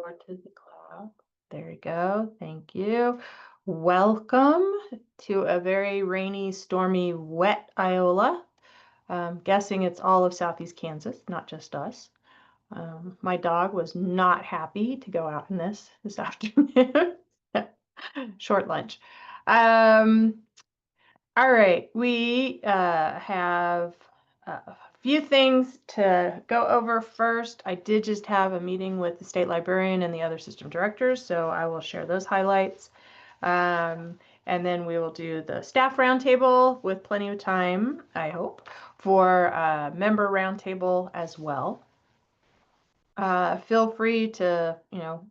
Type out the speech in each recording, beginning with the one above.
Forward to the cloud. There you go. Thank you. Welcome to a very rainy, stormy, wet Iola. Guessing it's all of Southeast Kansas, not just us. My dog was not happy to go out in this afternoon. Short lunch. All right, we have a few things to go over first. I did just have a meeting with the state librarian and the other system directors, so I will share those highlights. And then we will do the staff roundtable with plenty of time, I hope, for a member roundtable as well. Feel free to,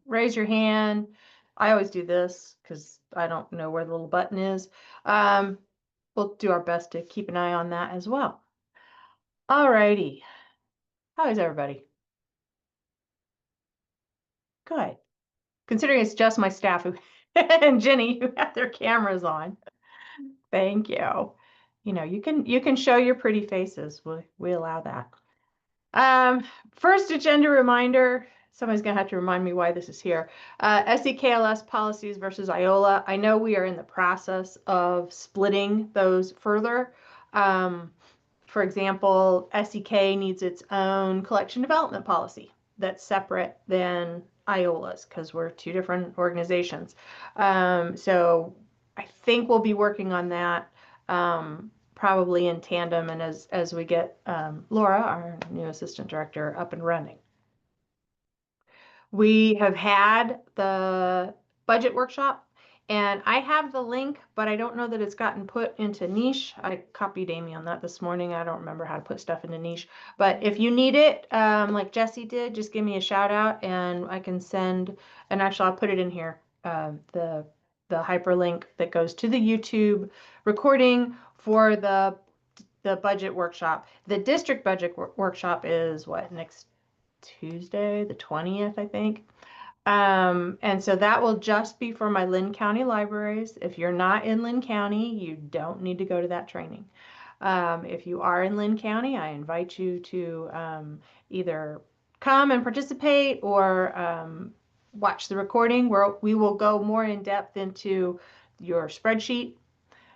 raise your hand. I always do this because I don't know where the little button is. We'll do our best to keep an eye on that as well. All righty. How is everybody? Good. Considering it's just my staff and Jenny who have their cameras on. Thank you. You can show your pretty faces. We allow that. First agenda reminder. Somebody's going to have to remind me why this is here. SEKLS policies versus Iola. I know we are in the process of splitting those further. For example, SEK needs its own collection development policy that's separate than Iola's because we're two different organizations. So I think we'll be working on that probably in tandem and as we get Laura, our new assistant director, up and running. We have had the budget workshop, and I have the link, but I don't know that it's gotten put into niche. I copied Amy on that this morning. I don't remember how to put stuff into niche, but if you need it, like Jesse did, just give me a shout out and I can send, and actually I'll put it in here, the hyperlink that goes to the YouTube recording for the budget workshop. The district budget workshop is what, next Tuesday, the 20th, I think. And so that will just be for my Lynn County libraries. If you're not in Lynn County, you don't need to go to that training. If you are in Lynn County, I invite you to either come and participate or watch the recording where we will go more in depth into your spreadsheet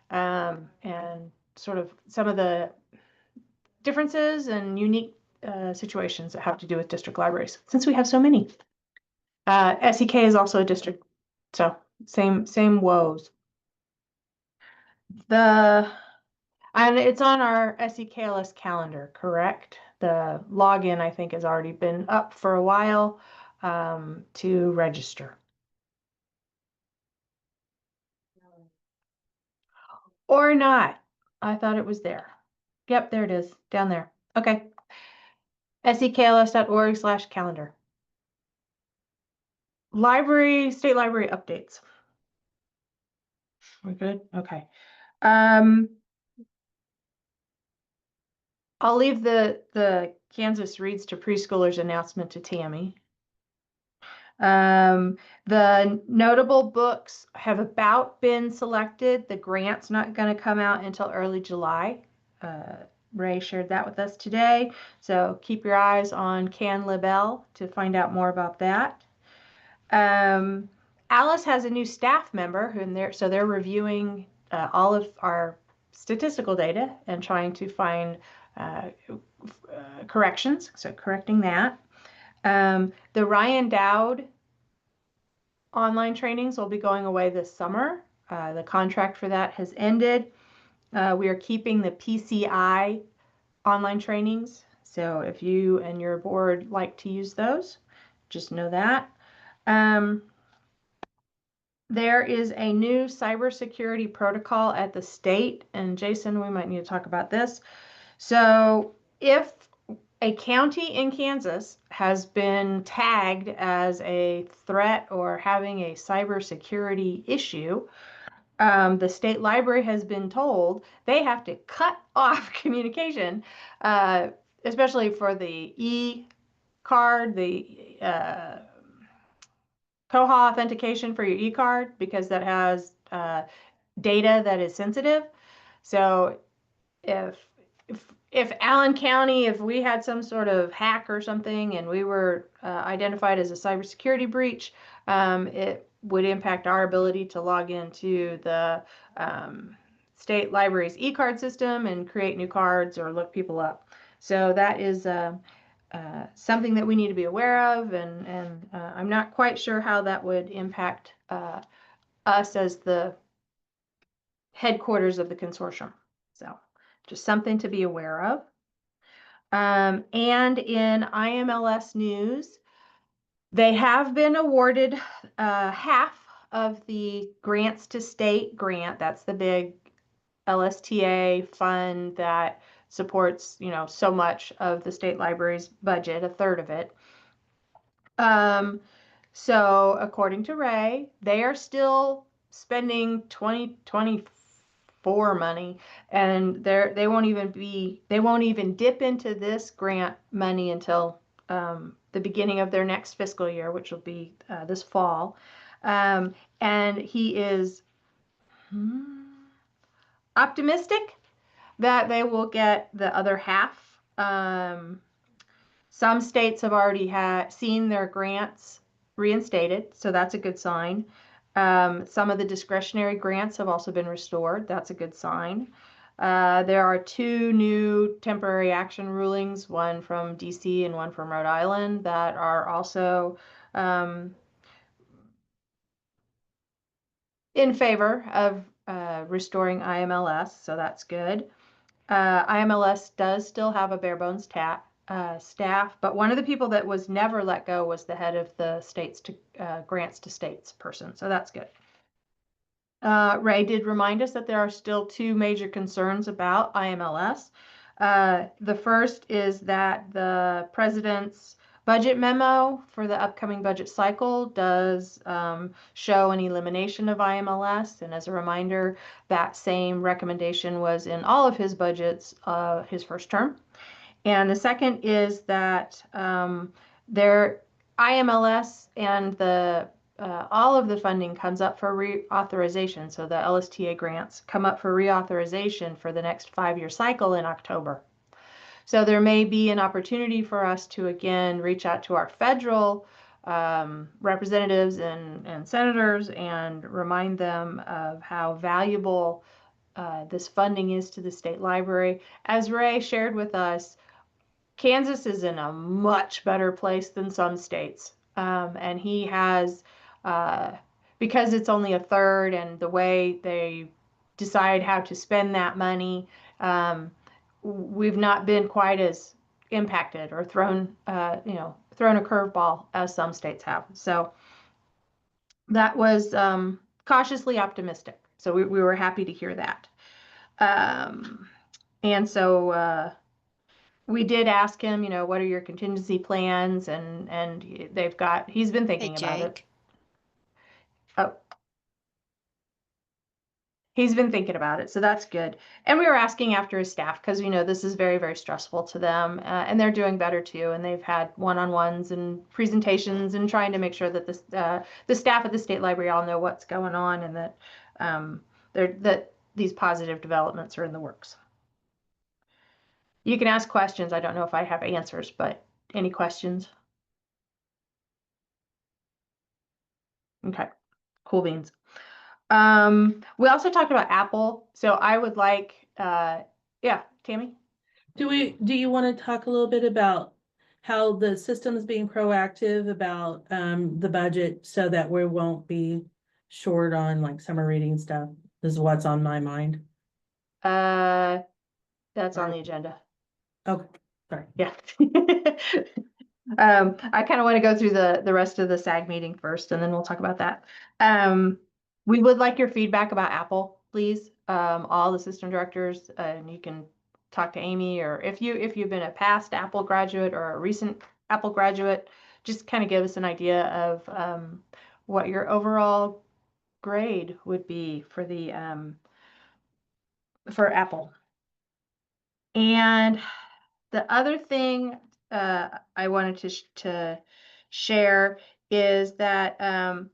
and sort of some of the differences and unique situations that have to do with district libraries, since we have so many. SEK is also a district, so same woes. And it's on our SEKLS calendar, correct? The login, I think, has already been up for a while to register. Or not. I thought it was there. Yep, there it is, down there. Okay. sekls.org/calendar. State library updates. We're good? Okay. I'll leave the Kansas Reads to Preschoolers announcement to Tammy. The notable books have about been selected. The grant's not going to come out until early July. Ray shared that with us today. So keep your eyes on CanLibel to find out more about that. Alice has a new staff member so they're reviewing all of our statistical data and trying to find corrections, so correcting that. The Ryan Dowd online trainings will be going away this summer. The contract for that has ended. We are keeping the PCI online trainings, so if you and your board like to use those, just know that. There is a new cybersecurity protocol at the state, and Jason, we might need to talk about this. So if a county in Kansas has been tagged as a threat or having a cybersecurity issue, the state library has been told they have to cut off communication, especially for the e-card, the Koha authentication for your e-card, because that has data that is sensitive. So if if Allen County, if we had some sort of hack or something and we were identified as a cybersecurity breach, it would impact our ability to log into the state library's e-card system and create new cards or look people up. So that is something that we need to be aware of, and I'm not quite sure how that would impact us as the headquarters of the consortium. So just something to be aware of. And in IMLS news, they have been awarded half of the grants to state grant. That's the big LSTA fund that supports, so much of the state library's budget, a third of it. So according to Ray, they are still spending 2024 money, and they won't even dip into this grant money until the beginning of their next fiscal year, which will be this fall. And he is optimistic that they will get the other half. Some states have already seen their grants reinstated, so that's a good sign. Some of the discretionary grants have also been restored. That's a good sign. There are 2 new temporary action rulings, one from DC and one from Rhode Island, that are also in favor of restoring IMLS, so that's good. IMLS does still have a bare bones staff, but one of the people that was never let go was the head of the grants to states person, so that's good. Ray did remind us that there are still 2 major concerns about IMLS. The first is that the president's budget memo for the upcoming budget cycle does show an elimination of IMLS, and as a reminder, that same recommendation was in all of his budgets his first term. And the second is that their IMLS and all of the funding comes up for reauthorization. So the LSTA grants come up for reauthorization for the next 5-year cycle in October. So there may be an opportunity for us to again reach out to our federal representatives and senators and remind them of how valuable this funding is to the state library. As Ray shared with us, Kansas is in a much better place than some states. And he has, because it's only a third and the way they decide how to spend that money, we've not been quite as impacted or thrown a curveball as some states have. So that was cautiously optimistic. So we were happy to hear that. And so we did ask him, what are your contingency plans? And he's been thinking about it. Oh, he's been thinking about it. So that's good. And we were asking after his staff because, this is very, very stressful to them. And they're doing better too. And they've had one-on-ones and presentations and trying to make sure that the staff at the state library all know what's going on and that these positive developments are in the works. You can ask questions. I don't know if I have answers, but any questions? Okay, cool beans. We also talked about Apple. So I would like, yeah, Tammy? Do you want to talk a little bit about how the system is being proactive about the budget so that we won't be short on like summer reading stuff? This is what's on my mind. That's on the agenda. Okay, sorry. Yeah. I kind of want to go through the rest of the SAG meeting first, and then we'll talk about that. We would like your feedback about Apple, please. All the system directors, and you can talk to Amy, or if you've been a past Apple graduate or a recent Apple graduate, just kind of give us an idea of what your overall grade would be for the for Apple. And the other thing I wanted to share is that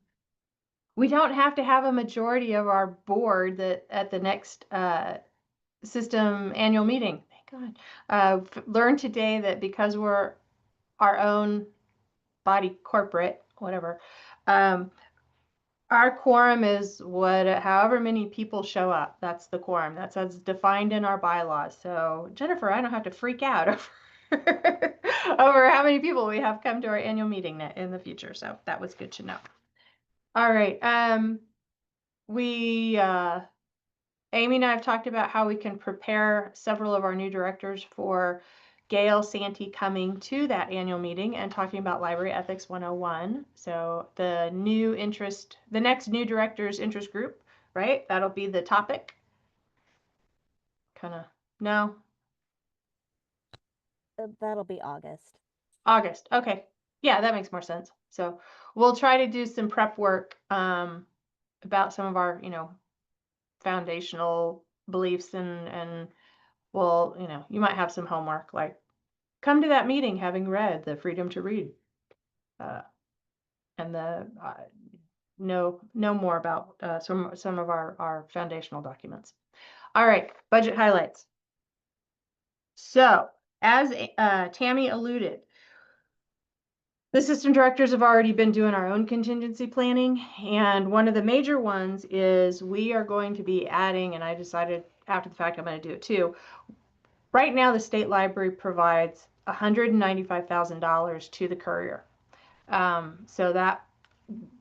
we don't have to have a majority of our board that at the next system annual meeting. Thank God. Learned today that because we're our own body corporate, whatever, our quorum is however many people show up. That's the quorum. That's as defined in our bylaws. So Jennifer, I don't have to freak out over, over how many people we have come to our annual meeting in the future. So that was good to know. All right. Amy and I have talked about how we can prepare several of our new directors for Gail Santee coming to that annual meeting and talking about Library Ethics 101. So the next new director's interest group, right? That'll be the topic. Kind of, no? That'll be August. August. Okay. Yeah, that makes more sense. So we'll try to do some prep work about some of our, foundational beliefs and well, you might have some homework like come to that meeting having read the Freedom to Read and the know more about some of our foundational documents. All right, budget highlights. So as Tammy alluded, the system directors have already been doing our own contingency planning, and one of the major ones is we are going to be adding, and I decided after the fact I'm going to do it too. Right now, the state library provides $195,000 to the courier. So that,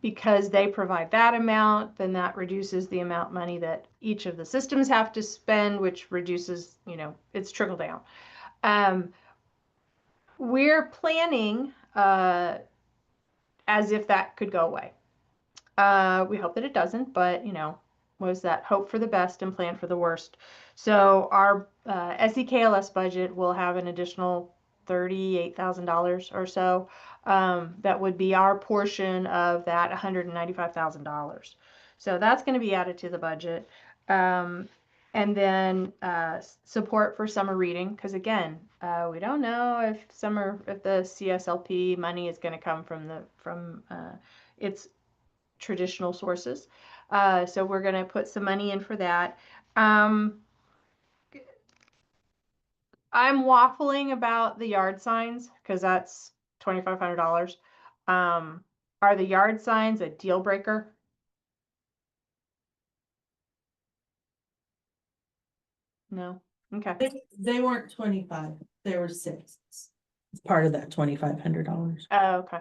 because they provide that amount, then that reduces the amount of money that each of the systems have to spend, which reduces, it's trickle down. We're planning as if that could go away. We hope that it doesn't, but was that hope for the best and plan for the worst. So our SEKLS budget will have an additional $38,000 or so. That would be our portion of that $195,000. So that's going to be added to the budget. And then support for summer reading, because again, we don't know if the CSLP money is going to come from its traditional sources. So we're going to put some money in for that. I'm waffling about the yard signs because that's $2,500. Are the yard signs a deal breaker? No. Okay. They weren't 25, they were 6. It's part of that $2,500. Oh, okay.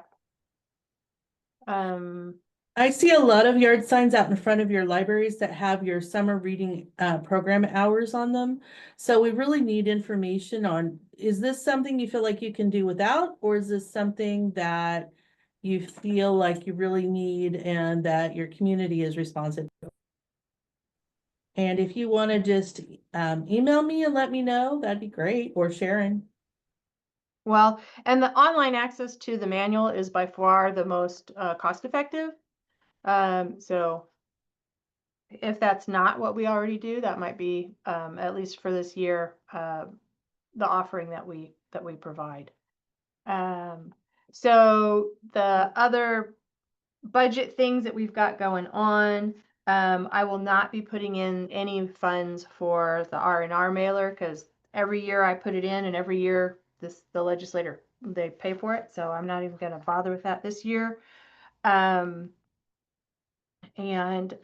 I see a lot of yard signs out in front of your libraries that have your summer reading program hours on them. So we really need information on, is this something you feel like you can do without, or is this something that you feel like you really need and that your community is responsive to? And if you want to just email me and let me know, that'd be great, or Sharon. Well, and the online access to the manual is by far the most cost effective. So if that's not what we already do, that might be, at least for this year, the offering that we provide. So the other budget things that we've got going on, I will not be putting in any funds for the R&R mailer because every year I put it in and every year the legislator, they pay for it. So I'm not even going to bother with that this year. And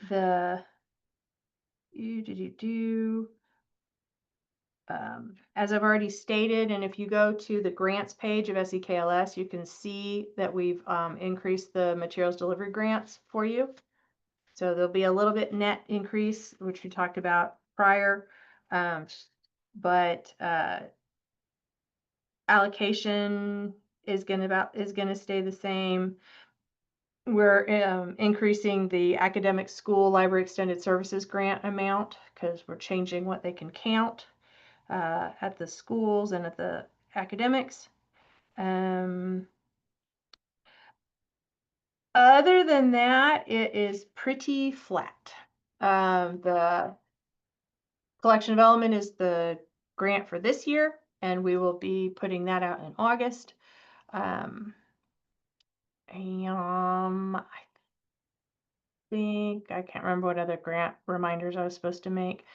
the as I've already stated, and if you go to the grants page of SEKLS, you can see that we've increased the materials delivery grants for you. So there'll be a little bit net increase, which we talked about prior, but allocation is going to stay the same. We're increasing the academic school library extended services grant amount because we're changing what they can count at the schools and at the academics. Other than that, it is pretty flat. The collection development is the grant for this year, and we will be putting that out in August. I think I can't remember what other grant reminders I was supposed to make.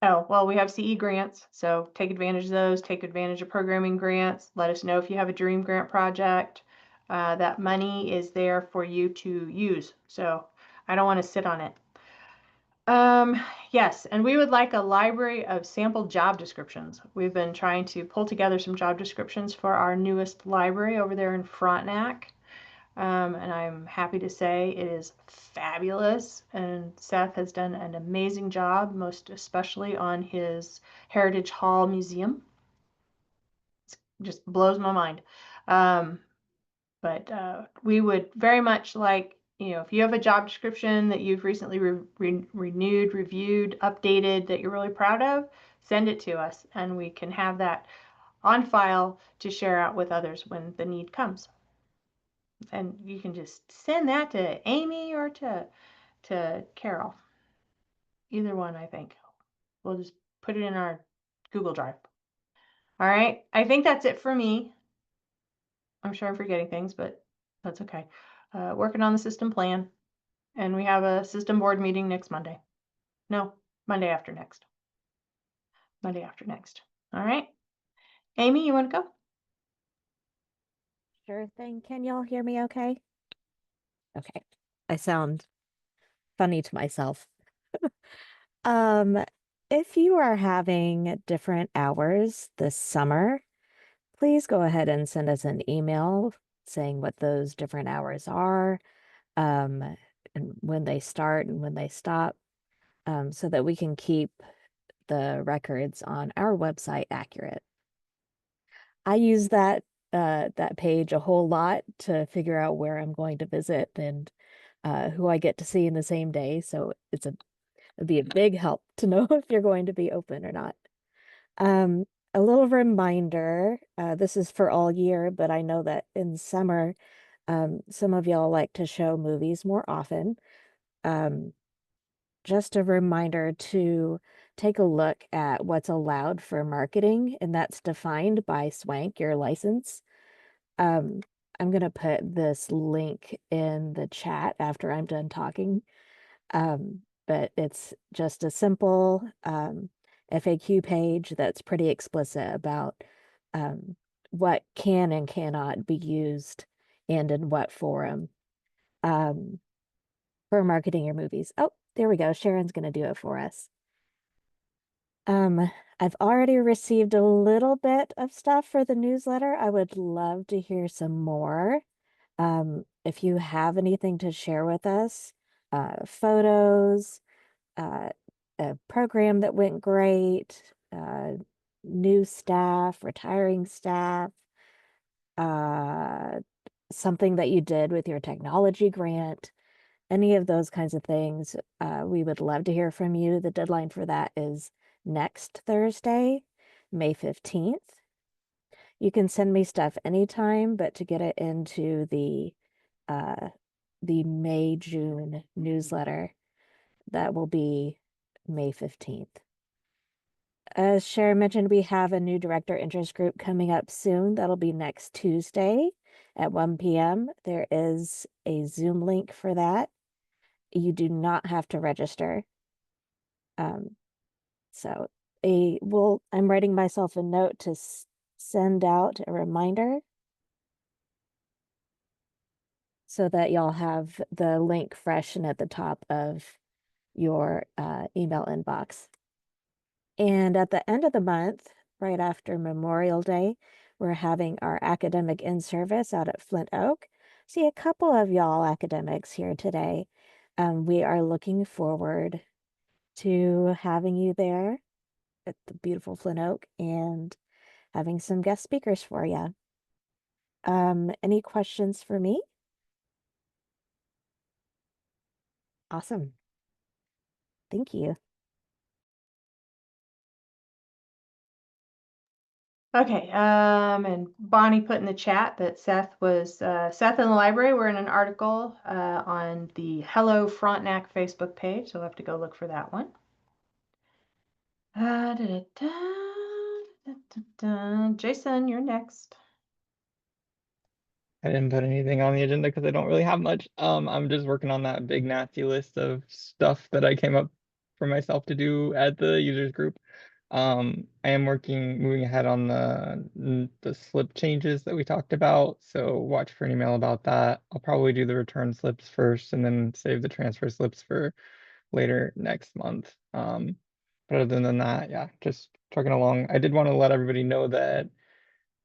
Oh, well, we have CE grants, so take advantage of those, take advantage of programming grants. Let us know if you have a dream grant project. That money is there for you to use, so I don't want to sit on it. Yes, and we would like a library of sample job descriptions. We've been trying to pull together some job descriptions for our newest library over there in Frontenac. And I'm happy to say it is fabulous. And Seth has done an amazing job, most especially on his Heritage Hall Museum. It just blows my mind. Um, but we would very much like, if you have a job description that you've recently renewed, reviewed, updated that you're really proud of, send it to us and we can have that on file to share out with others when the need comes. And you can just send that to Amy or to Carol. Either one, I think. We'll just put it in our Google Drive. All right. I think that's it for me. I'm sure I'm forgetting things, but that's okay. Working on the system plan. And we have a system board meeting next Monday. No, Monday after next. Monday after next. All right. Amy, you want to go? Sure thing. Can y'all hear me okay? Okay. I sound funny to myself. Um, if you are having different hours this summer, please go ahead and send us an email saying what those different hours are, and when they start and when they stop, so that we can keep the records on our website accurate. I use that page a whole lot to figure out where I'm going to visit and who I get to see in the same day. So it'd be a big help to know if you're going to be open or not. Um, a little reminder, this is for all year, but I know that in summer, some of y'all like to show movies more often. Um, just a reminder to take a look at what's allowed for marketing, and that's defined by SWANK, your license. Um, I'm gonna put this link in the chat after I'm done talking. But it's just a simple FAQ page that's pretty explicit about um, what can and cannot be used and in what forum um, for marketing your movies. Oh, there we go. Sharon's gonna do it for us. I've already received a little bit of stuff for the newsletter. I would love to hear some more. If you have anything to share with us, photos, uh, a program that went great, new staff, retiring staff, uh, something that you did with your technology grant, any of those kinds of things, we would love to hear from you. The deadline for that is next Thursday, May 15th. You can send me stuff anytime, but to get it into uh, the May, June newsletter, that will be May 15th. As Sharon mentioned, we have a new director interest group coming up soon. That'll be next Tuesday at 1 p.m. There is a Zoom link for that. You do not have to register. So I'm writing myself a note to send out a reminder so that y'all have the link fresh and at the top of your email inbox. And at the end of the month, right after Memorial Day, we're having our academic in-service out at Flint Oak. See a couple of y'all academics here today. We are looking forward to having you there at the beautiful Flint Oak and having some guest speakers for you. Any questions for me? Awesome. Thank you. Okay, and Bonnie put in the chat that Seth and the library were in an article on the Hello Frontenac Facebook page, so we'll have to go look for that one. Jason, you're next. I didn't put anything on the agenda because I don't really have much. I'm just working on that big nasty list of stuff that I came up for myself to do at the users group. I am moving ahead on the slip changes that we talked about, so watch for an email about that. I'll probably do the return slips first and then save the transfer slips for later next month. But other than that, yeah, just trucking along. I did want to let everybody know that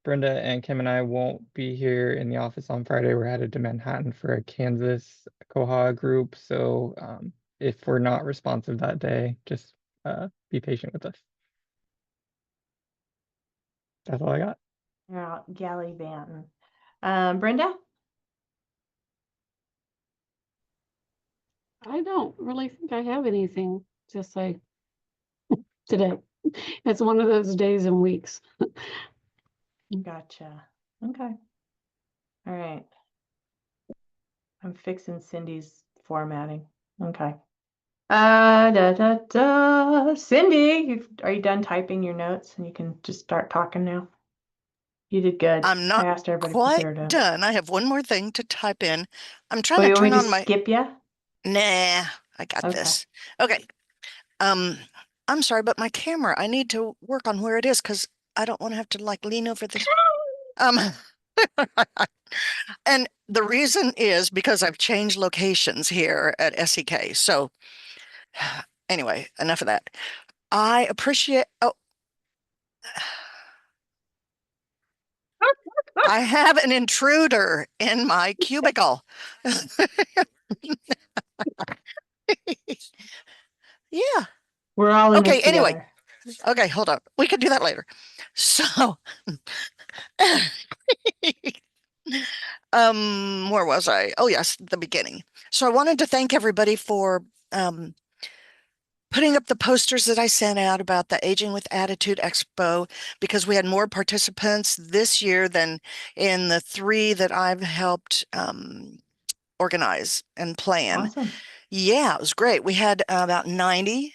Brenda and Kim and I won't be here in the office on Friday. We're headed to Manhattan for a Kansas Koha group. So if we're not responsive that day, just be patient with us. That's all I got. Yeah, gallivanting. Brenda? I don't really think I have anything to say today. It's one of those days and weeks. Gotcha. Okay. All right. I'm fixing Cindy's formatting. Okay. Cindy, are you done typing your notes and you can just start talking now? You did good. I'm I not asked everybody to put quite their notes. done. I have one more thing to type in. I'm trying Oh, to you want me turn to on my, skip you? nah, I got Okay. this. Okay. I'm sorry, but my camera, I need to work on where it is because I don't want to have to like lean over this. Um, and the reason is because I've changed locations here at SEK. So anyway, enough of that. I appreciate, oh, I have an intruder in my cubicle. Yeah. We're all in Okay, this anyway. together. Okay, hold on. We can do that later. So, where was I? Oh, yes, the beginning. So I wanted to thank everybody for putting up the posters that I sent out about the Aging with Attitude Expo because we had more participants this year than in the 3 that I've helped organize and plan. Awesome. Yeah, it was great. We had about 90,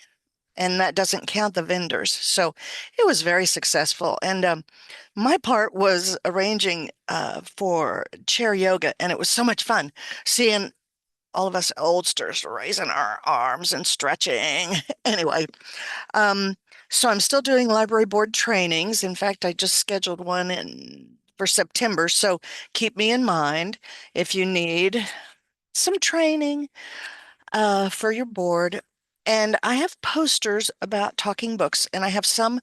and that doesn't count the vendors. So it was very successful. And my part was arranging for chair yoga, and it was so much fun seeing all of us oldsters raising our arms and stretching. Anyway, so I'm still doing library board trainings. In fact, I just scheduled one for September. So keep me in mind if you need some training for your board. And I have posters about talking books, and I have some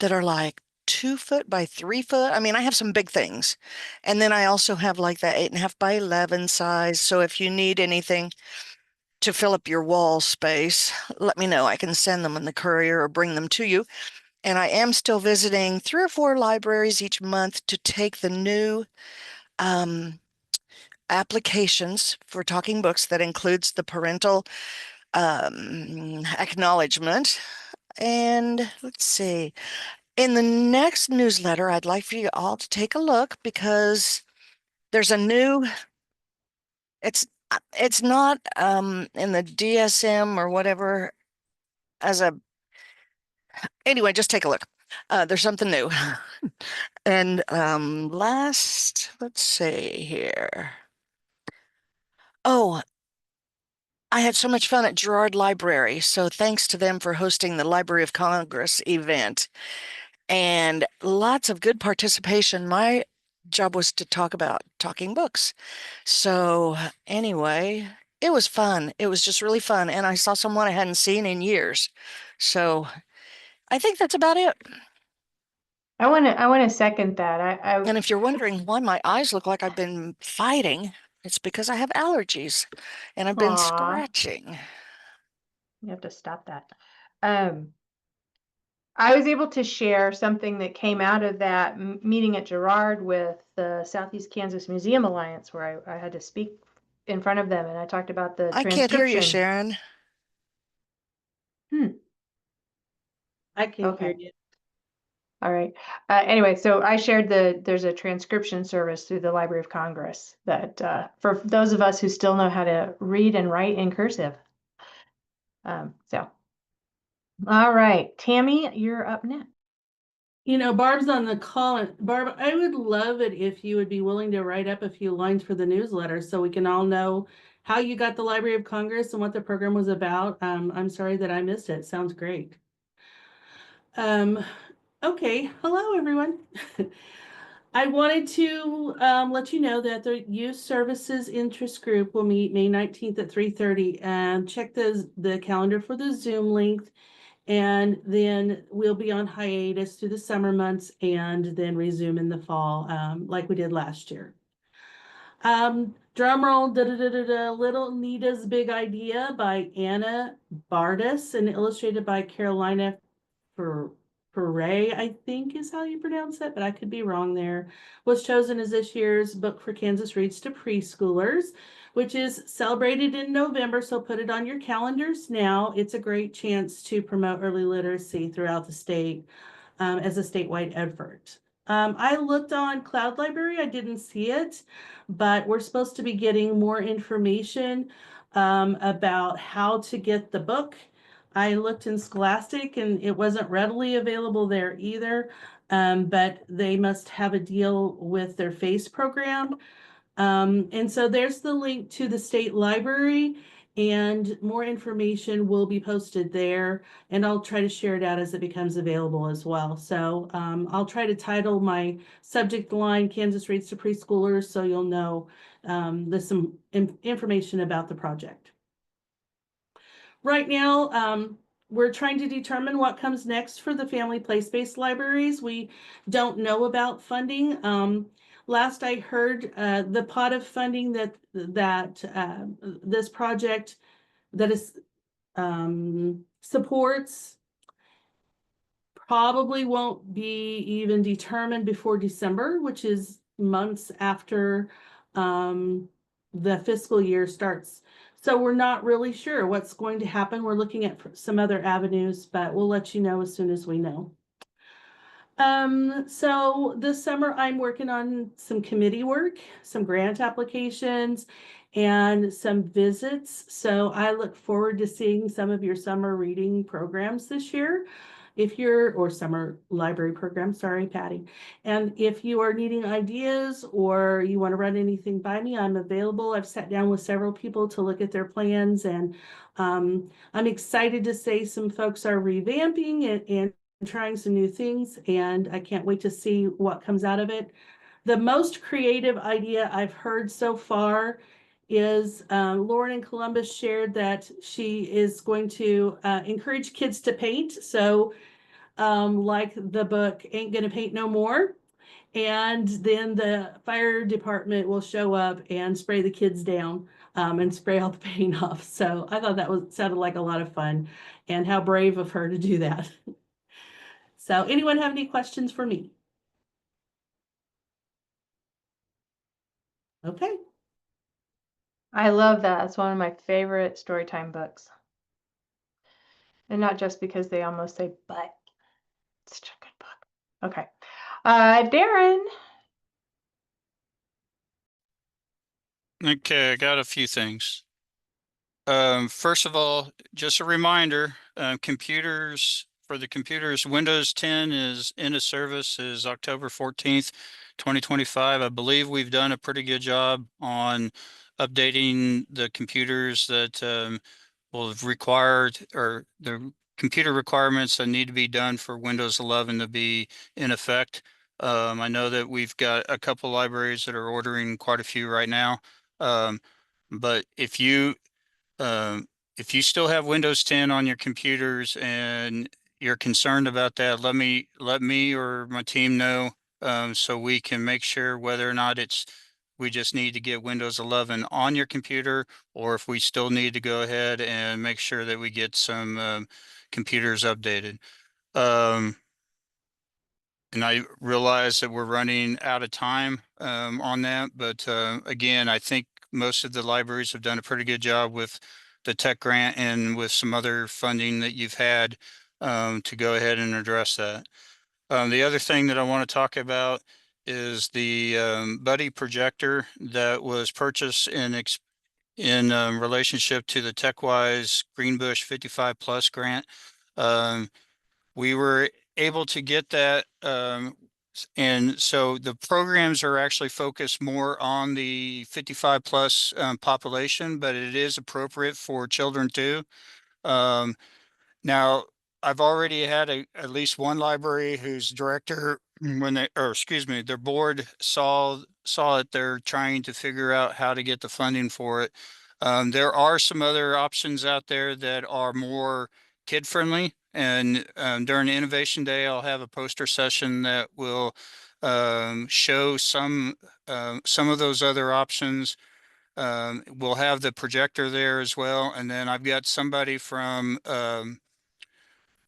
that are like 2 foot by 3 foot. I mean, I have some big things. And then I also have like that 8.5 by 11 size. So if you need anything to fill up your wall space, let me know. I can send them in the courier or bring them to you. And I am still visiting 3 or 4 libraries each month to take the new applications for talking books that includes the parental acknowledgement. And let's see, in the next newsletter, I'd like for you all to take a look because there's a new, it's not in the DSM or whatever as a, anyway, just take a look. There's something new. And let's see here. Oh, I had so much fun at Girard Library. So thanks to them for hosting the Library of Congress event and lots of good participation. My job was to talk about talking books. So anyway, it was fun. It was just really fun. And I saw someone I hadn't seen in years. So I think that's about it. I want to second that. And if you're wondering why my eyes look like I've been fighting, it's because I have allergies and I've been Aw. scratching. You have to stop that. I was able to share something that came out of that meeting at Girard with the Southeast Kansas Museum Alliance, where I had to speak in front of them, and I talked about the I can't hear you, Sharon. I can hear Okay. you. All right. Anyway, so I shared there's a transcription service through the Library of Congress that for those of us who still know how to read and write in cursive. So, all right, Tammy, you're up next. You know, Barb's on the call. And Barb, I would love it if you would be willing to write up a few lines for the newsletter so we can all know how you got the Library of Congress and what the program was about. I'm sorry that I missed it. Sounds great. Okay, hello everyone. I wanted to let you know that the Youth Services Interest Group will meet May 19th at 3:30, and check the calendar for the Zoom link. And then we'll be on hiatus through the summer months and then resume in the fall, like we did last year. Drum roll, Little Nita's Big Idea by Anna Bardis and illustrated by Carolina Foray, I think is how you pronounce it, but I could be wrong there, was chosen as this year's book for Kansas Reads to Preschoolers, which is celebrated in November, so put it on your calendars now. It's a great chance to promote early literacy throughout the state as a statewide effort. I looked on Cloud Library, I didn't see it, but we're supposed to be getting more information about how to get the book. I looked in Scholastic and it wasn't readily available there either, but they must have a deal with their FACE program. And so there's the link to the state library, and more information will be posted there, and I'll try to share it out as it becomes available as well. So I'll try to title my subject line Kansas Reads to Preschoolers, so you'll know there's some information about the project. Right now, we're trying to determine what comes next for the family place-based libraries. We don't know about funding. Last I heard, the pot of funding that this project that is supports probably won't be even determined before December, which is months after the fiscal year starts. So we're not really sure what's going to happen. We're looking at some other avenues, but we'll let you know as soon as we know. So this summer I'm working on some committee work, some grant applications, and some visits. So I look forward to seeing some of your summer reading programs this year. Or summer library program, sorry, Patty. And if you are needing ideas or you want to run anything by me, I'm available. I've sat down with several people to look at their plans, and I'm excited to say some folks are revamping and trying some new things, and I can't wait to see what comes out of it. The most creative idea I've heard so far is Lauren in Columbus shared that she is going to encourage kids to paint. So like the book Ain't Gonna Paint No More. And then the fire department will show up and spray the kids down and spray all the paint off. So I thought that sounded like a lot of fun, and how brave of her to do that. So anyone have any questions for me? Okay. I love that. It's one of my favorite storytime books. And not just because they almost say but. It's such a good book. Okay. Darren. Okay, I got a few things. First of all, just a reminder, for the computers, Windows 10 is into service is October 14th, 2025. I believe we've done a pretty good job on updating the computers that will have required, or the computer requirements that need to be done for Windows 11 to be in effect. I know that we've got a couple libraries that are ordering quite a few right now. But if you still have Windows 10 on your computers and you're concerned about that, let me or my team know, so we can make sure whether or not we just need to get Windows 11 on your computer, or if we still need to go ahead and make sure that we get some computers updated. And I realize that we're running out of time on that, but again, I think most of the libraries have done a pretty good job with the tech grant and with some other funding that you've had to go ahead and address that. The other thing that I want to talk about is the Buddy projector that was purchased in relationship to the TechWise Greenbush 55 Plus grant. We were able to get that And so the programs are actually focused more on the 55 plus population, but it is appropriate for children too. Um, Now, I've already had at least one library whose director, when they, or excuse me, their board saw it, they're trying to figure out how to get the funding for it. There are some other options out there that are more kid friendly, and during Innovation Day, I'll have a poster session that will show some of those other options. We'll have the projector there as well, and then I've got somebody from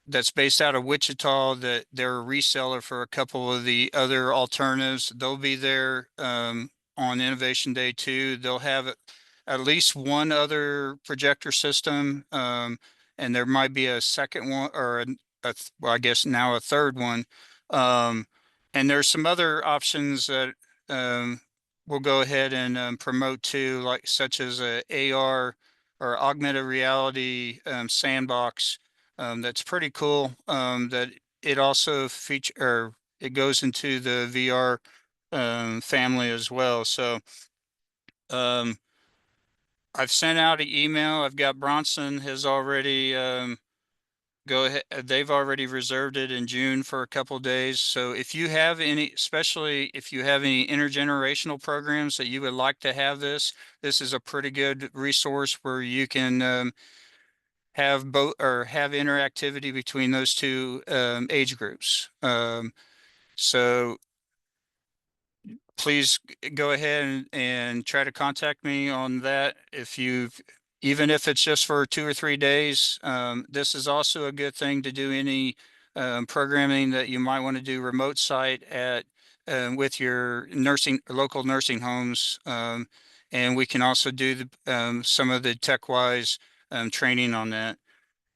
that's based out of Wichita that they're a reseller for a couple of the other alternatives. They'll be there on Innovation Day too. They'll have at least one other projector system, and there might be a second one or well, I guess now a third one. Um, and there's some other options that we'll go ahead and promote too, like such as a AR or augmented reality sandbox that's pretty cool. That it also feature or it goes into the VR family as well. So um, I've sent out an email. I've got Bronson has already go ahead. They've already reserved it in June for a couple of days. So if you have any, especially if you have any intergenerational programs that you would like to have this is a pretty good resource where you can have both or have interactivity between those two age groups. So please go ahead and try to contact me on that if you've, even if it's just for 2 or 3 days. This is also a good thing to do any programming that you might want to do remote site at with your local nursing homes. And we can also do some of the TechWise training on that.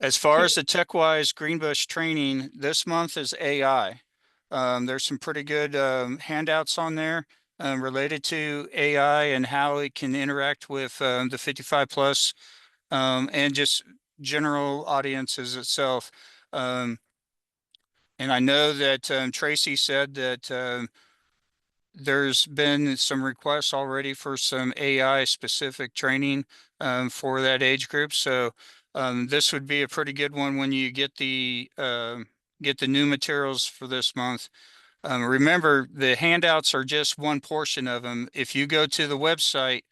As far as the TechWise Greenbush training, this month is AI. There's some pretty good handouts on there related to AI and how it can interact with the 55 plus and just general audiences itself. And I know that Tracy said that there's been some requests already for some AI specific training for that age group. So this would be a pretty good one when you get the new materials for this month. Remember, the handouts are just one portion of them. If you go to the website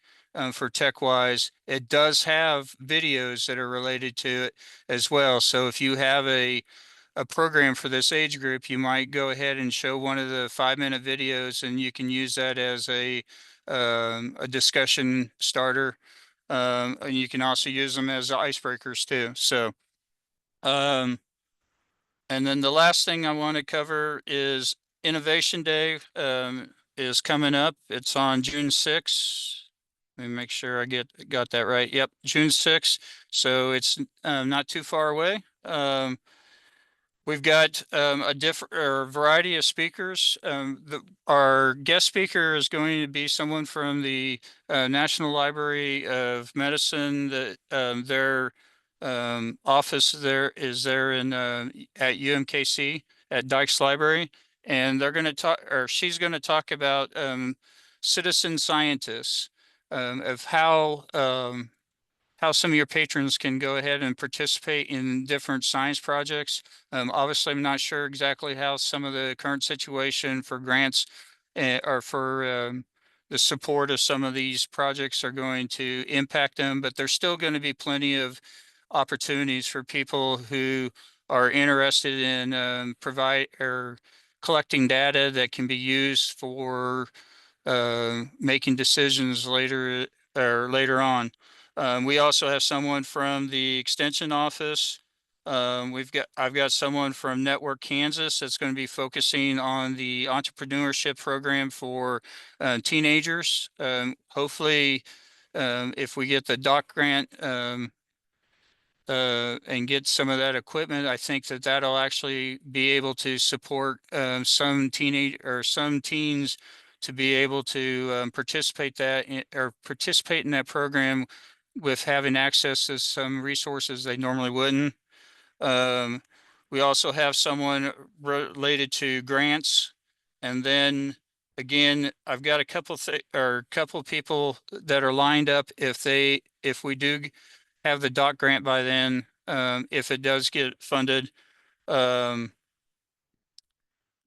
for TechWise, it does have videos that are related to it as well. So if you have a program for this age group, you might go ahead and show one of the 5-minute videos, and you can use that as a discussion starter. And you can also use them as icebreakers too. So, and then the last thing I want to cover is Innovation Day is coming up. It's on June 6th. Let me make sure I got that right. Yep, June 6th. So it's not too far away. We've got a different variety of speakers. Our guest speaker is going to be someone from the National Library of Medicine. That their office there is there in at UMKC at Dykes Library, and they're going to talk, or she's going to talk about citizen scientists of how some of your patrons can go ahead and participate in different science projects. Obviously, I'm not sure exactly how some of the current situation for grants or for the support of some of these projects are going to impact them, but there's still going to be plenty of opportunities for people who are interested in provide or collecting data that can be used for making decisions later or later on. We also have someone from the extension office. I've got someone from Network Kansas that's going to be focusing on the entrepreneurship program for teenagers. Hopefully, if we get the doc grant and get some of that equipment, I think that that'll actually be able to support some teens to be able to participate in that program with having access to some resources they normally wouldn't. We also have someone related to grants And then again, I've got a couple people that are lined up if we do have the doc grant by then, if it does get funded, then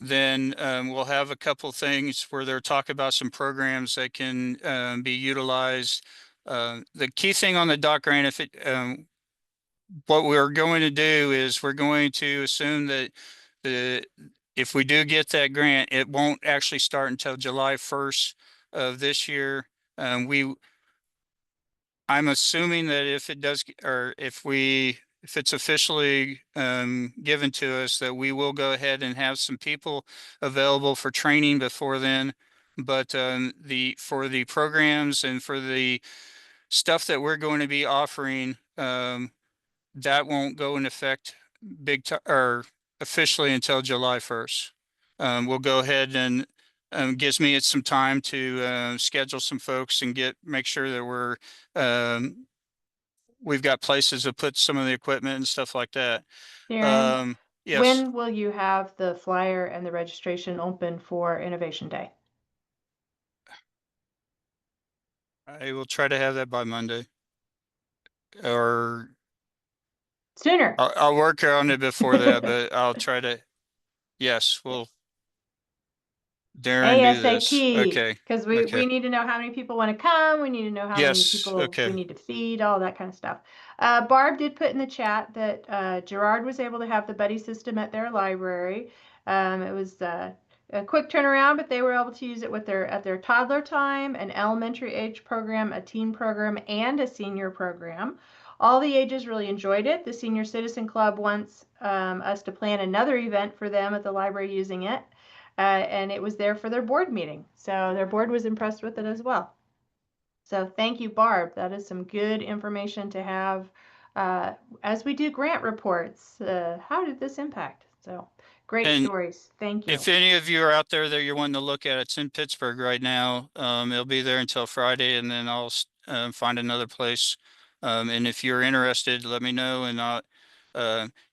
we'll have a couple things where they'll talk about some programs that can be utilized. The key thing on the doc grant, what we're going to do is we're going to assume that if we do get that grant, it won't actually start until July 1st of this year. I'm assuming that if it does, or if it's officially given to us, that we will go ahead and have some people available for training before then. But for the programs and for the stuff that we're going to be offering, that won't go in effect or officially until July 1st. We'll go ahead and gives me some time to schedule some folks and make sure that we've got places to put some of the equipment and stuff like that. Darren, Yes, when will you have the flyer and the registration open for Innovation Day? I will try to have that by Monday. Or Sooner. I'll work on it before that, but I'll try to, yes, we'll Darren do this. ASAP, Okay. because we Okay. need to know how many people want to come. We need to know how many Yes. people we Okay. need to feed, all that kind of stuff. Barb did put in the chat that Gerard was able to have the buddy system at their library. It was a quick turnaround, but they were able to use it with at their toddler time, an elementary age program, a teen program, and a senior program. All the ages really enjoyed it. The Senior Citizen Club wants us to plan another event for them at the library using it. And it was there for their board meeting. So their board was impressed with it as well. So thank you, Barb. That is some good information to have as we do grant reports. How did this impact? So great And stories. Thank you. if any of you are out there that you're wanting to look at, it's in Pittsburgh right now. It'll be there until Friday, and then I'll find another place. And if you're interested, let me know. And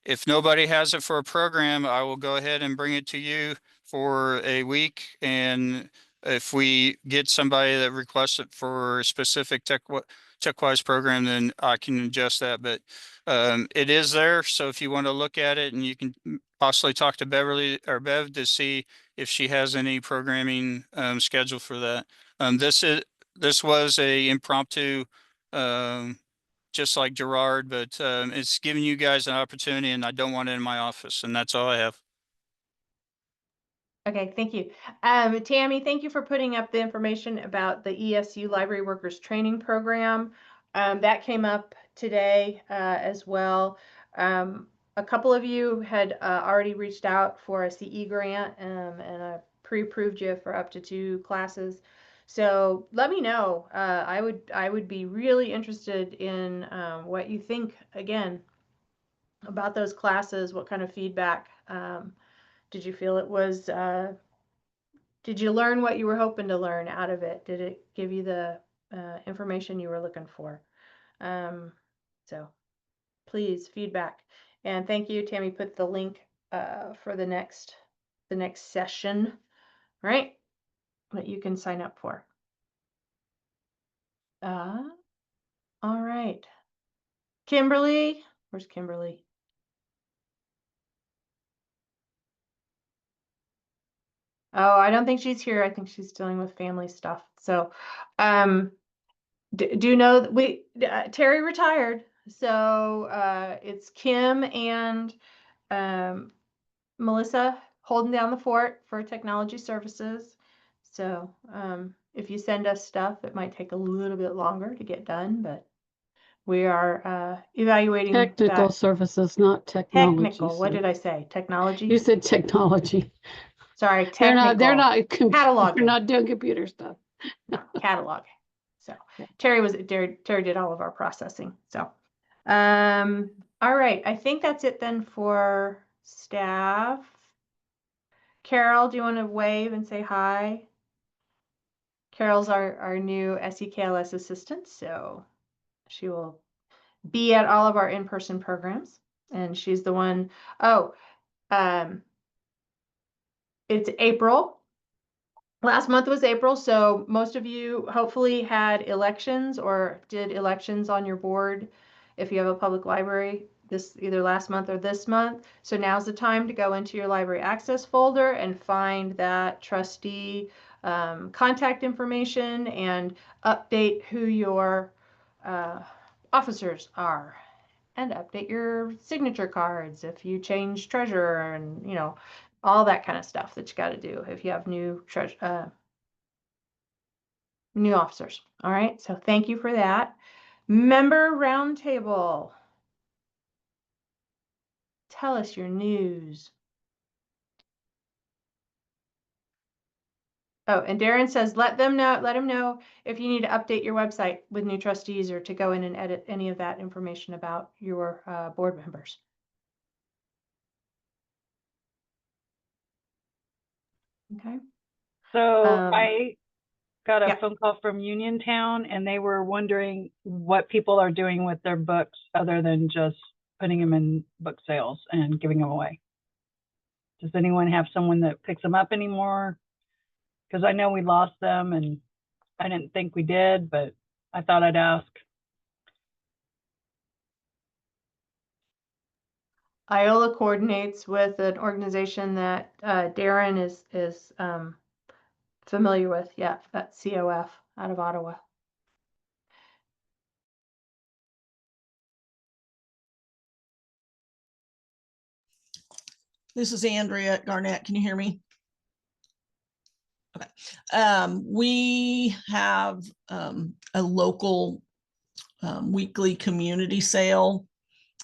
if nobody has it for a program, I will go ahead and bring it to you for a week. And if we get somebody that requests it for a specific TechWise program, then I can adjust that. But it is there. So if you want to look at it, and you can possibly talk to Beverly or Bev to see if she has any programming scheduled for that. This was a impromptu, just like Gerard, but it's giving you guys an opportunity, and I don't want it in my office, and that's all I have. Okay, thank you. Tammy, thank you for putting up the information about the ESU Library Workers Training Program. That came up today as well. A couple of you had already reached out for a CE grant, and I pre-approved you for up to 2 classes. So let me know. I would be really interested in what you think, again, about those classes. What kind of feedback did you feel it was? Did you learn what you were hoping to learn out of it? Did it give you the information you were looking for? So please, feedback. And thank you, Tammy, put the link for the next session, right? That you can sign up for. All right. Kimberly, where's Kimberly? Oh, I don't think she's here. I think she's dealing with family stuff. So, do you know that Terry retired? So it's Kim and Melissa holding down the fort for technology services. So if you send us stuff, it might take a little bit longer to get done, but we are evaluating Technical that. services, not technology. Technical. What did I say? Technology? You said technology. Sorry, They're technical. not Cataloging. They're not doing computer stuff. Catalog. So Yeah. Terry did all of our processing. So all right, I think that's it then for staff. Carol, do you want to wave and say hi? Carol's our new SEKLS assistant, so she will be at all of our in-person programs, and she's the one. Oh, it's April, last month was April, so most of you hopefully had elections or did elections on your board if you have a public library this either last month or this month. So now's the time to go into your library access folder and find that trustee contact information and update who your officers are, and update your signature cards if you change treasurer, and you know, all that kind of stuff that you got to do if you have new new officers. All right, so thank you for that. Member roundtable. Tell us your news. Oh, and Darren says, let him know if you need to update your website with new trustees or to go in and edit any of that information about your board members. Okay. So Um, I got a yeah. phone call from Uniontown, and they were wondering what people are doing with their books other than just putting them in book sales and giving them away. Does anyone have someone that picks them up anymore? Because I know we lost them, and I didn't think we did, but I thought I'd ask. Iola coordinates with an organization that Darren is familiar with. Yeah, that's COF out of Ottawa. This is Andrea at Garnett. Can you hear me? Okay. We have a local weekly community sale.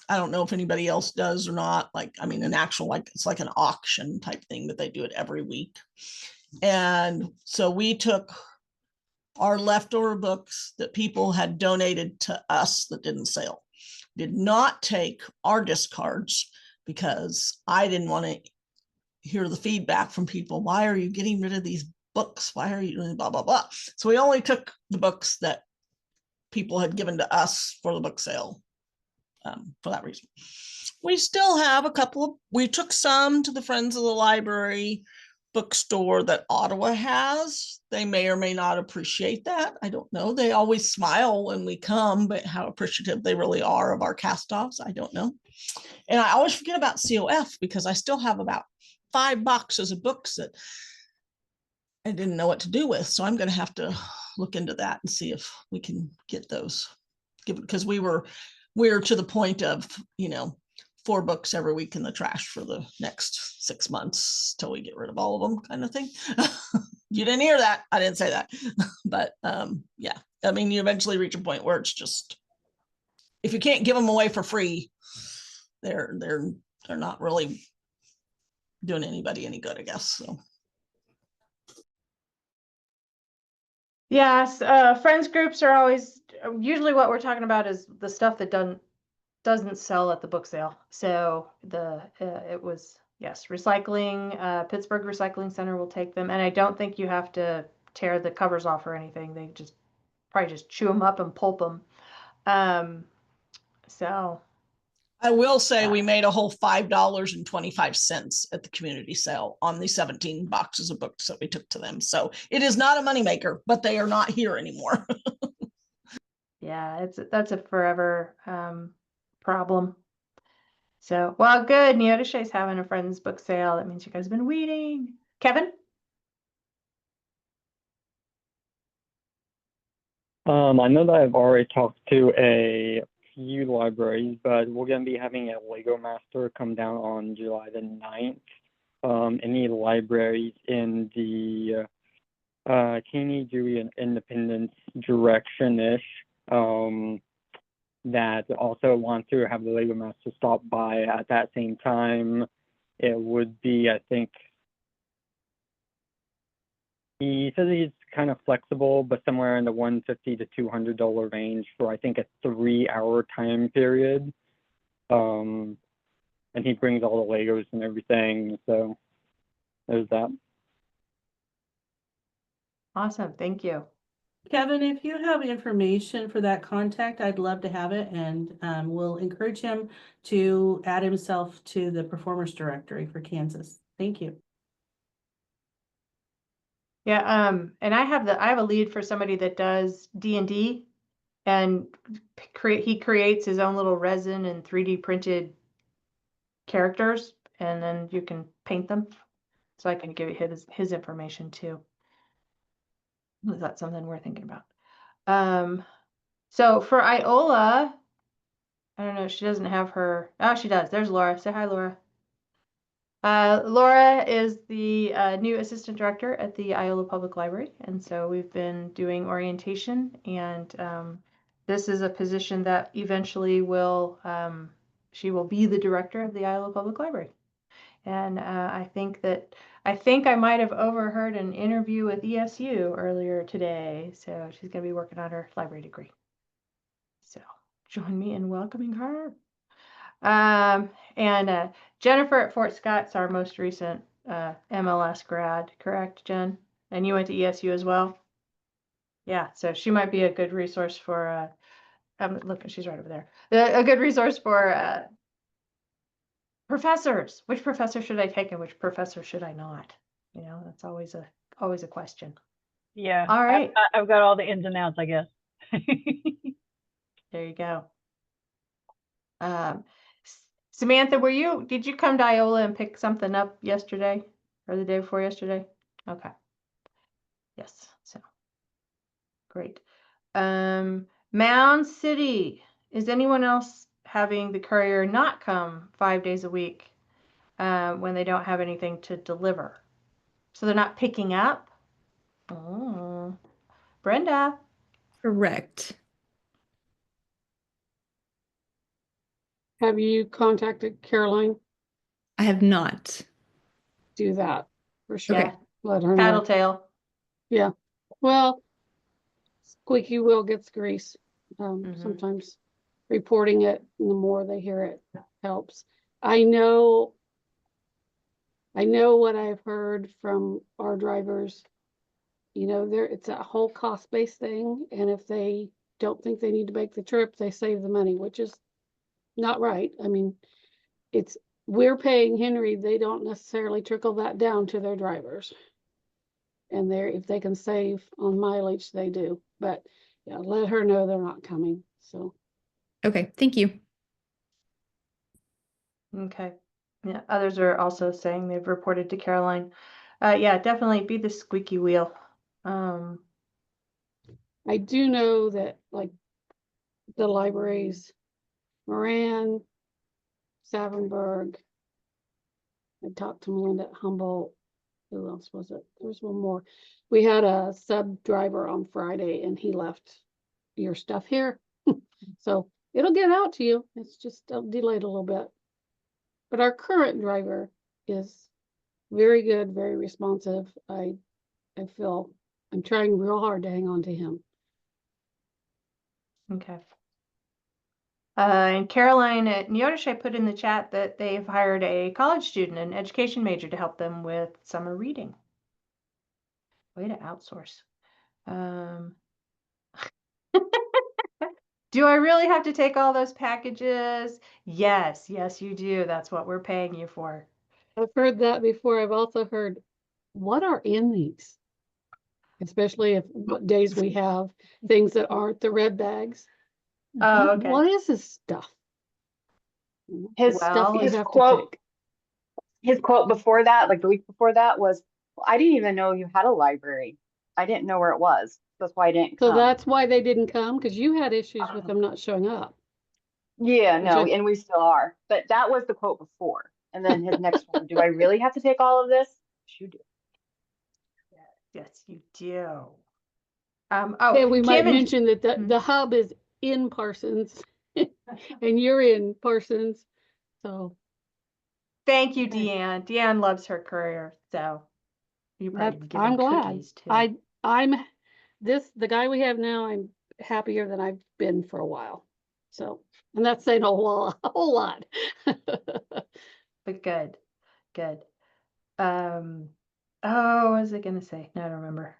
I don't know if anybody else does or not. Like, I mean, an actual, like, it's like an auction type thing that they do it every week. And so we took our leftover books that people had donated to us that didn't sell. Did not take our discards because I didn't want to hear the feedback from people. Why are you getting rid of these books? Why are you doing blah, blah, blah? So we only took the books that people had given to us for the book sale for that reason. We still have a couple of, we took some to the Friends of the Library bookstore that Ottawa has. They may or may not appreciate that. I don't know. They always smile when we come, but how appreciative they really are of our cast-offs, I don't know. And I always forget about COF because I still have about 5 boxes of books that I didn't know what to do with. So I'm going to have to look into that and see if we can get those, because we're to the point of, you know, 4 books every week in the trash for the next 6 months till we get rid of all of them, kind of thing. You didn't hear that. I didn't say that. But yeah, I mean, you eventually reach a point where it's just, if you can't give them away for free, they're not really doing anybody any good, I guess. So Yes, friends groups are always, usually what we're talking about is the stuff that doesn't sell at the book sale. So it was, yes, recycling, Pittsburgh Recycling Center will take them. And I don't think you have to tear the covers off or anything. They just probably just chew them up and pulp them. So I will say we made a whole $5.25 at the community sale on the 17 boxes of books that we took to them. So it is not a moneymaker, but they are not here anymore. yeah, that's a forever problem. So, well, good. Neodesha's having a friend's book sale. That means you guys have been weeding. Kevin? I know that I've already talked to a few libraries, but we're going to be having a Lego Master come down on July the 9th. Any libraries in the Caney, Dewey, and Independence direction-ish that also want to have the Lego Master stop by at that same time, it would be, I think, he says he's kind of flexible, but somewhere in the $150 to $200 range for, I think, a 3-hour time period. And he brings all the Legos and everything. So there's that. Awesome. Thank you. Kevin, if you have information for that contact, I'd love to have it, and we'll encourage him to add himself to the performers directory for Kansas. Thank you. Yeah, and I have a lead for somebody that does D&D and he creates his own little resin and 3D printed characters, and then you can paint them. So I can give you his information too. Is that something we're thinking about? So for Iola, I don't know, she doesn't have her, oh, she does. There's Laura. Say hi, Laura. Laura is the new assistant director at the Iola Public Library, and so we've been doing orientation, and this is a position that eventually will, she will be the director of the Iola Public Library. And I think I might have overheard an interview with ESU earlier today, so she's going to be working on her library degree. So join me in welcoming her. And Jennifer at Fort Scott's our most recent MLS grad, correct, Jen? And you went to ESU as well? Yeah, so she might be a good resource for, look, she's right over there. A good resource for professors. Which professor should I take and which professor should I not? You know, that's always a question. Yeah. All right. I've got all the ins and outs, I guess. There you go. Samantha, did you come to Iola and pick something up yesterday or the day before yesterday? Okay. Yes. So great. Mound City. Is anyone else having the courier not come 5 days a week when they don't have anything to deliver? So they're not picking up? Oh, Brenda. Correct. Have you contacted Caroline? I have not. Do that for sure. Yeah. Let her know. Tattletale. Yeah. Well, squeaky wheel gets grease. Sometimes reporting it, and the more they hear it helps. I know what I've heard from our drivers. You know, it's a whole cost-based thing, and if they don't think they need to make the trip, they save the money, which is not right. I mean, we're paying Henry, they don't necessarily trickle that down to their drivers. And if they can save on mileage, they do. But yeah, let her know they're not coming. So Okay, thank you. Okay. Yeah, others are also saying they've reported to Caroline. Yeah, definitely be the squeaky wheel. I do know that like the libraries, Moran, Savenberg, I talked to Melinda at Humboldt. Who else was it? There was one more. We had a sub driver on Friday and he left your stuff here. So it'll get out to you. It's just delayed a little bit. But our current driver is very good, very responsive. I feel I'm trying real hard to hang on to him. Okay. And Caroline at Neotish put in the chat that they've hired a college student, an education major, to help them with summer reading. Way to outsource. Do I really have to take all those packages? Yes, you do. That's what we're paying you for. I've heard that before. I've also heard, what are in these? Especially what days we have things that aren't the red bags. Oh, okay. What is this stuff? His Stuff you his have to quote take. his quote before that, like the week before that, was, well, I didn't even know you had a library. I didn't know where it was. That's why I didn't So come. that's why they didn't come, because you had issues with them not showing up. Yeah, Which no, and we still are. But that was the quote before. And then his next one, do I really have to take all of this? You do. Yes, you do. And we might Kim and mention that the hub is in Parsons and you're in Parsons. So thank you, Deanne. Deanne loves her courier, so you probably give I'm him glad. cookies too. The guy we have now, I'm happier than I've been for a while. So, and that's saying a whole lot. But good. Oh, what was I gonna say? No, I don't remember.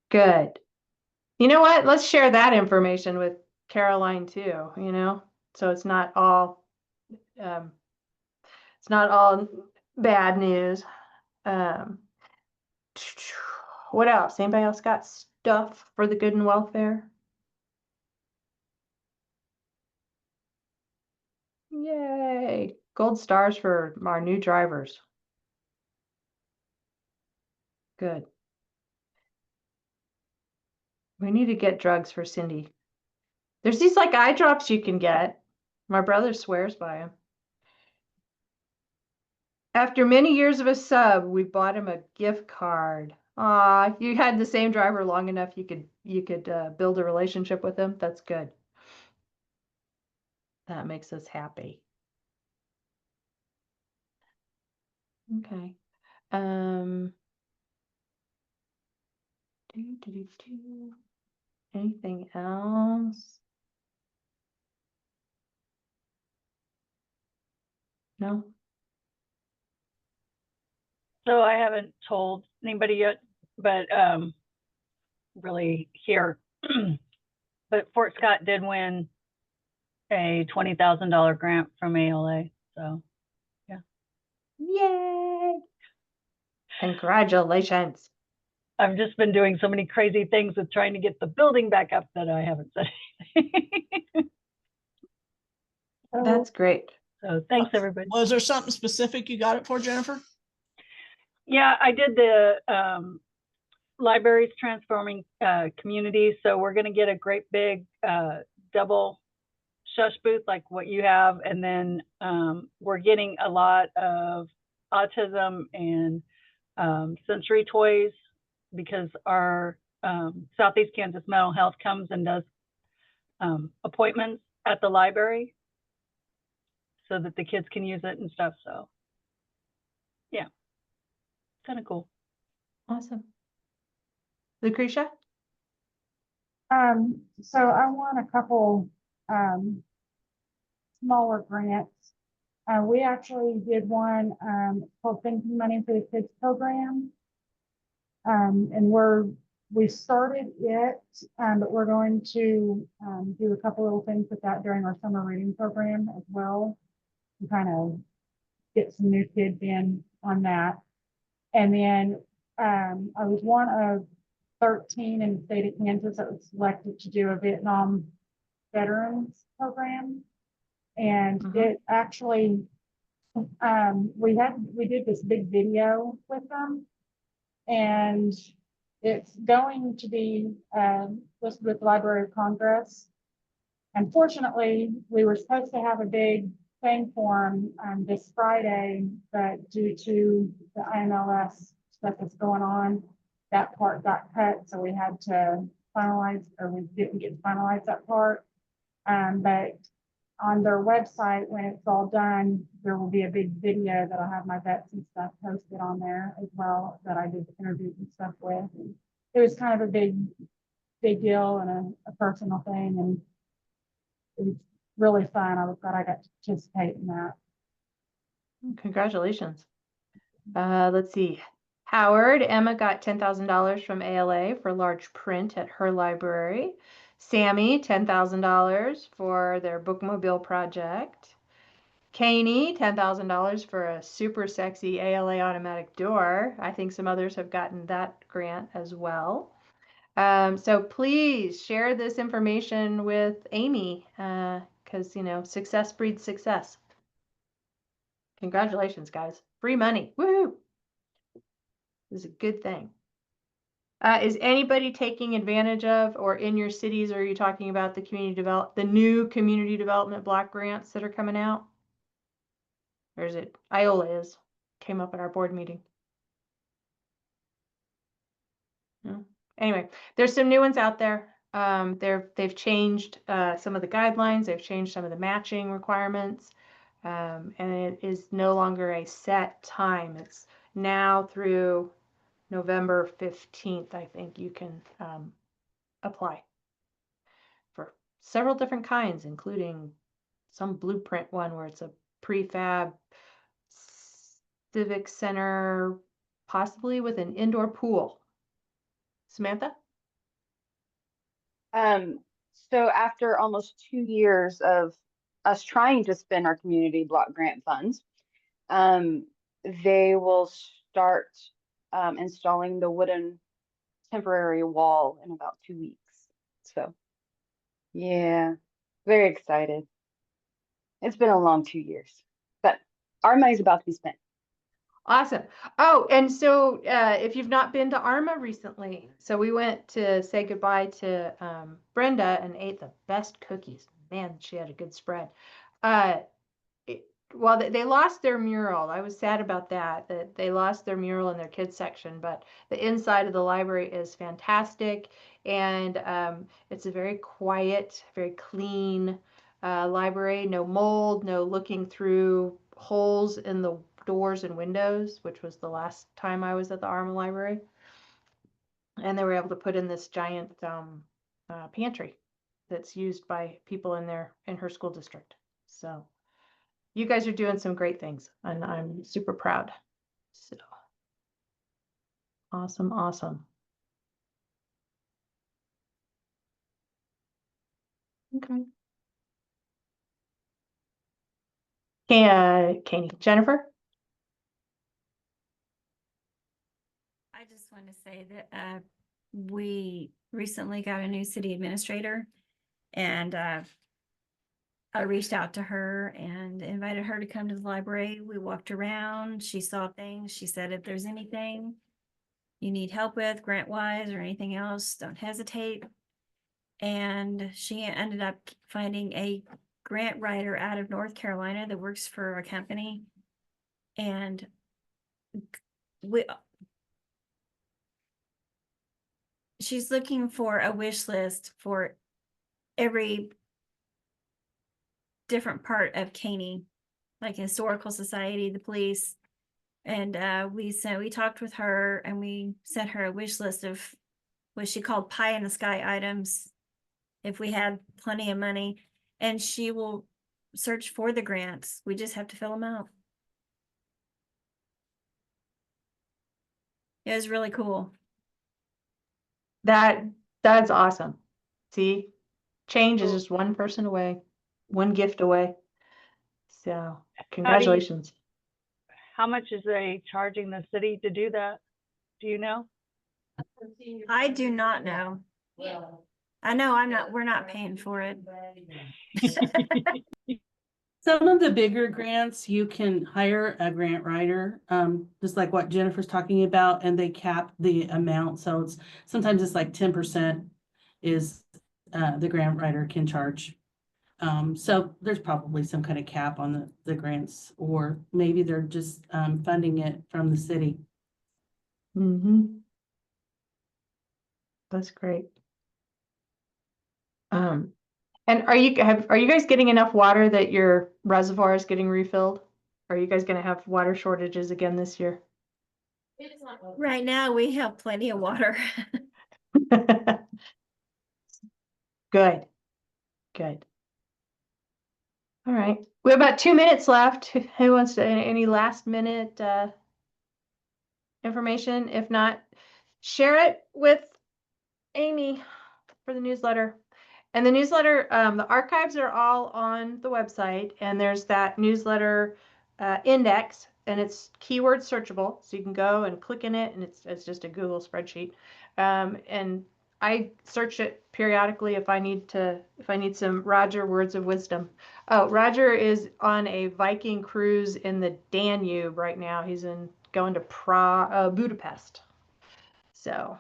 Good. You know what? Let's share that information with Caroline too, you know? So it's not all bad news. Um, what else? Anybody else got stuff for the good and welfare? Yay! Gold stars for our new drivers. Good. We need to get drugs for Cindy. There's these like eye drops you can get. My brother swears by them. After many years of a sub, we bought him a gift card. Aw, you had the same driver long enough you could build a relationship with him. That's good. That makes us happy. Okay. Anything else? No? So I haven't told anybody yet, but really here. But Fort Scott did win a $20,000 grant from ALA. So Yay! Congratulations. I've just been doing so many crazy things with trying to get the building back up that I haven't said anything. That's great. So thanks, everybody. Was there something specific you got it for, Jennifer? Yeah, I did the libraries transforming communities. So we're going to get a great big double shush booth like what you have. And then we're getting a lot of autism and sensory toys because our Southeast Kansas Mental Health comes and does appointments at the library so that the kids can use it and stuff. So yeah, kind of cool. Awesome. Lucretia? So I won a couple smaller grants. We actually did one called Thinking Money for the Kids program. And we started it, but we're going to do a couple little things with that during our summer reading program as well, to kind of get some new kids in on that. And then I was one of 13 in the state of Kansas that was selected to do a Vietnam veterans program. And it actually, we did this big video with them, and it's going to be listed with the Library of Congress. Unfortunately, we were supposed to have a big thing for them this Friday, but due to the IMLS stuff that's going on, that part got cut, so we had to finalize, or we didn't get to finalize that part. But on their website, when it's all done, there will be a big video that'll have my vets and stuff posted on there as well, that I did the interviews and stuff with. And it was kind of a big deal and a personal thing, and it was really fun. I was glad I got to participate in that. Congratulations. Let's see. Howard, Emma got $10,000 from ALA for large print at her library. Sammy, $10,000 for their bookmobile project. Caney, $10,000 for a super sexy ALA automatic door. I think some others have gotten that grant as well. So please share this information with Amy, because, you know, success breeds success. Congratulations, guys. Free money. Woohoo! This is a good thing. Is anybody taking advantage of, or in your cities, are you talking about the new community development block grants that are coming out? Or is it Iola came up at our board meeting? No. Anyway, there's some new ones out there. They've changed some of the guidelines. They've changed some of the matching requirements. And it is no longer a set time. It's now through November 15th, I think you can apply for several different kinds, including some blueprint one where it's a prefab civic center, possibly with an indoor pool. Samantha? So after almost 2 years of us trying to spend our community block grant funds, they will start installing the wooden temporary wall in about 2 weeks. So yeah, very excited. It's been a long 2 years, but our money's about to be spent. Awesome. Oh, and so if you've not been to Arma recently, so we went to say goodbye to Brenda and ate the best cookies. Man, she had a good spread. Uh, well, they lost their mural. I was sad about that they lost their mural in their kids section, but the inside of the library is fantastic, and it's a very quiet, very clean library. No mold, no looking through holes in the doors and windows, which was the last time I was at the Arma Library. And they were able to put in this giant pantry that's used by people in her school district. So you guys are doing some great things, and I'm super proud. So awesome, awesome. Okay. Katie, Jennifer? I just want to say that we recently got a new city administrator, and I reached out to her and invited her to come to the library. We walked around, she saw things. She said, if there's anything you need help with grant-wise or anything else, don't hesitate. And she ended up finding a grant writer out of North Carolina that works for a company. And she's looking for a wish list for every different part of Caney, like Historical Society, the police. And we talked with her and we sent her a wish list of what she called pie in the sky items if we had plenty of money. And she will search for the grants. We just have to fill them out. It was really cool. That's awesome. See, change is just one person away, one gift away. So congratulations. How much is they charging the city to do that? Do you know? I do not know. I know we're not paying for it. Some of the bigger grants, you can hire a grant writer, just like what Jennifer's talking about, and they cap the amount. So sometimes it's like 10% is the grant writer can charge. So there's probably some kind of cap on the grants, or maybe they're just funding it from the city. Mm-hmm. That's great. And are you guys getting enough water that your reservoir is getting refilled? Are you guys going to have water shortages again this year? Right now, we have plenty of water. Good. Good. All right. We have about 2 minutes left. Who wants to, any last minute information? If not, share it with Amy for the newsletter. And the newsletter, the archives are all on the website, and there's that newsletter index, and it's keyword searchable, so you can go and click in it, and it's just a Google spreadsheet. And I search it periodically if I need some Roger words of wisdom. Oh, Roger is on a Viking cruise in the Danube right now. He's going to Budapest. So,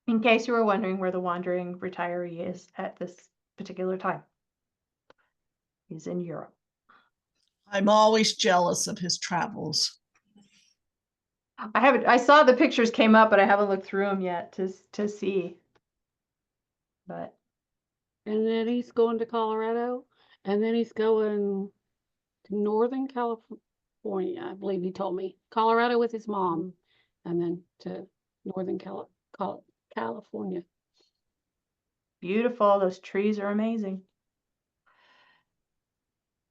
in case you were wondering where the wandering retiree is at this particular time, he's in Europe. I'm always jealous of his travels. I saw the pictures came up, but I haven't looked through them yet to see. But And then he's going to Colorado, and then he's going to Northern California, I believe he told me. Colorado with his mom, and then to Northern California. beautiful. Those trees are amazing.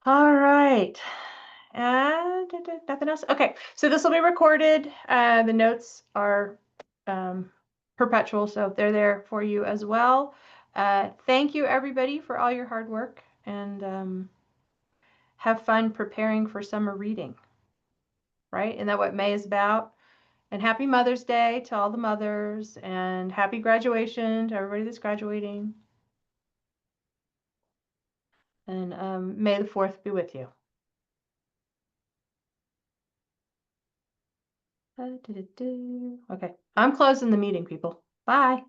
All right. Nothing else? Okay, so this will be recorded. The notes are perpetual, so they're there for you as well. Thank you, everybody, for all your hard work, and have fun preparing for summer reading. right? Isn't that what May is about? And happy Mother's Day to all the mothers, and happy graduation to everybody that's graduating. And May the 4th be with you. Okay, I'm closing the meeting, people. Bye.